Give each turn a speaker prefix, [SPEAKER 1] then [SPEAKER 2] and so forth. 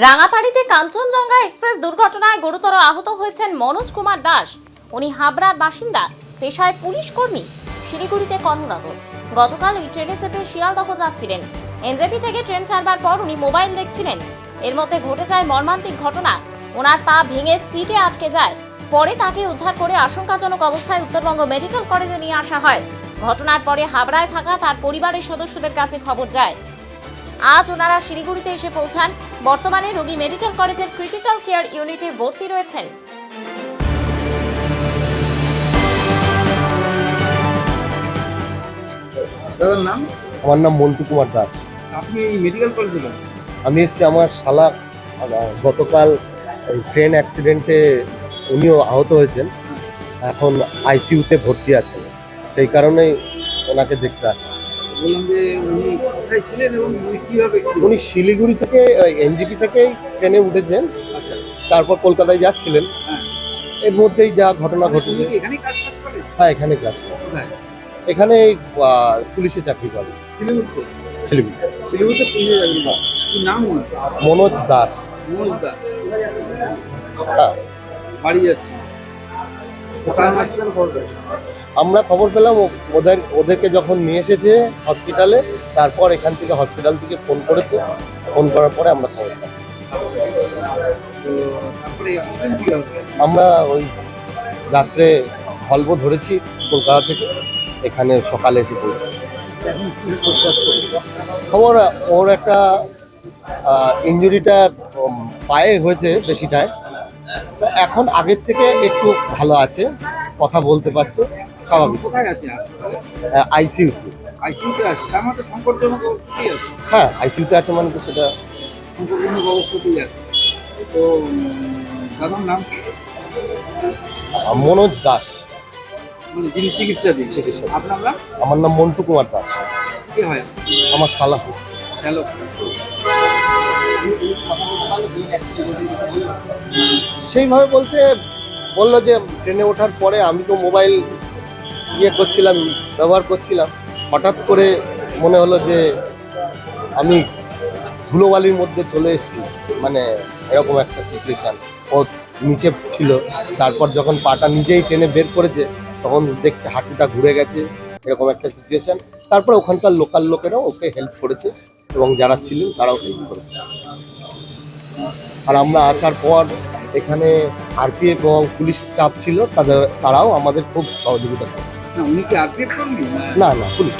[SPEAKER 1] রাঙাপাড়িতে Kanchenjunga express দুর্ঘটনায় গুরুতর আহত হয়েছেন মনোজ কুমার দাস। উনি হাবড়ার বাসিন্দা, পেশায় পুলিশ কর্মী, শিলিগুড়িতে কর্মরত। গতকাল ওই ট্রেনে চেপে শিয়ালদহ যাচ্ছিলেন। এনজেপি থেকে ট্রেন ছাড়বার পর উনি মোবাইল দেখছিলেন। এর মধ্যে ঘটে যায় মর্মান্তিক ঘটনা। ওনার পা ভেঙে সিটে আটকে যায়। পরে তাকে উদ্ধার করে আশঙ্কাজনক অবস্থায় উত্তরবঙ্গ মেডিকেল কলেজে নিয়ে আসা হয়। ঘটনার পরে হাবড়ায় থাকা তার পরিবারের সদস্যদের কাছে খবর যায়। আজ ওনারা শিলিগুড়িতে এসে পৌঁছান। বর্তমানে রোগী মেডিকেল কলেজের ক্রিটিক্যাল কেয়ার ইউনিটে ভর্তি রয়েছেন।
[SPEAKER 2] দাদার নাম?
[SPEAKER 3] আমার নাম মন্টু কুমার দাস।
[SPEAKER 2] আপনি এই মেডিকেল কলেজে যান?
[SPEAKER 3] আমি এসেছি, আমার শালা গতকাল ট্রেন অ্যাক্সিডেন্টে উনিও আহত হয়েছেন, এখন আইসিইউতে ভর্তি আছেন, সেই কারণেই ওনাকে দেখতে আসা।
[SPEAKER 2] বললাম যে উনি কোথায় ছিলেন এবং উনি কীভাবে?
[SPEAKER 3] উনি শিলিগুড়ি থেকে এনজেপি থেকেই ট্রেনে উঠেছেন,
[SPEAKER 2] আচ্ছা,
[SPEAKER 3] তারপর কলকাতায় যাচ্ছিলেন।
[SPEAKER 2] হ্যাঁ।
[SPEAKER 3] এর মধ্যেই যা ঘটনা ঘটেছে।
[SPEAKER 2] উনি কি এখানেই কাজ করেন?
[SPEAKER 3] হ্যাঁ, এখানে কাজ করে।
[SPEAKER 2] কোথায়?
[SPEAKER 3] এখানে পুলিশে চাকরি করে।
[SPEAKER 2] শিলিগুড়িতে?
[SPEAKER 3] শিলিগুড়ি।
[SPEAKER 2] শিলিগুড়িতে পুলিশে চাকরি করে। কি নাম ওনার?
[SPEAKER 3] মনোজ দাস।
[SPEAKER 2] মনোজ দাস।
[SPEAKER 3] হ্যাঁ।
[SPEAKER 2] বাড়ি যাচ্ছে। কোথায় মারছিলেন খবর পেয়েছেন?
[SPEAKER 3] আমরা খবর পেলাম ওদেরকে যখন নিয়ে এসেছে হসপিটালে, তারপর এখান থেকে হসপিটাল থেকে ফোন করেছে, ফোন করার পরে আমরা খবর পেলাম।
[SPEAKER 2] তো তারপরে এখন কি হবে?
[SPEAKER 3] আমরা ওই রাত্রে ভলভো ধরেছি কলকাতা থেকে, এখানে সকালে এসে পৌঁছেছি।
[SPEAKER 2] এখন কি করতে?
[SPEAKER 3] খবর ওর একটা ইঞ্জুরিটা পায়ে হয়েছে, বেশিটায়। তা এখন আগের থেকে একটু ভালো আছে, কথা বলতে পারছে, স্বাভাবিক।
[SPEAKER 2] কোথায় আছে?
[SPEAKER 3] আইসিইউতে।
[SPEAKER 2] আইসিইউতে আছে, তার মধ্যে সংকটজনক অবস্থাতেই আছে।
[SPEAKER 3] হ্যাঁ, আইসিইউতে আছে মানে তো সেটা
[SPEAKER 2] সংকটজনক অবস্থাতেই আছে। তো দাদার নাম কি?
[SPEAKER 3] মনোজ দাস।
[SPEAKER 2] মানে যিনি চিকিৎসা দিন।
[SPEAKER 3] চিকিৎসা।
[SPEAKER 2] আপনার নাম?
[SPEAKER 3] আমার নাম মন্টু কুমার দাস।
[SPEAKER 2] কি হয়?
[SPEAKER 3] আমার শালা।
[SPEAKER 2] হ্যালো।
[SPEAKER 3] সেইভাবে বলতে বললো যে ট্রেনে ওঠার পরে আমি তো মোবাইল করছিলাম, ব্যবহার করছিলাম, হঠাৎ করে মনে হলো যে আমি ধুলোবালির মধ্যে চলে এসেছি, মানে এরকম একটা সিচুয়েশান। ও নিচে ছিল, তারপর যখন পাটা নিজেই টেনে বের করেছে তখন দেখছে হাঁটুটা ঘুরে গেছে, এরকম একটা সিচুয়েশান। তারপর ওখানকার লোকাল লোকেরাও ওকে হেল্প করেছে এবং যারা ছিলেন তারাও হেল্প করেছে। আর আমরা আসার পর এখানে আরপিএফ এবং পুলিশ স্টাফ ছিল, তারাও আমাদের খুব সহযোগিতা করেছে।
[SPEAKER 2] না, উনি কি আরপিএফ কর্মী?
[SPEAKER 3] না, পুলিশ।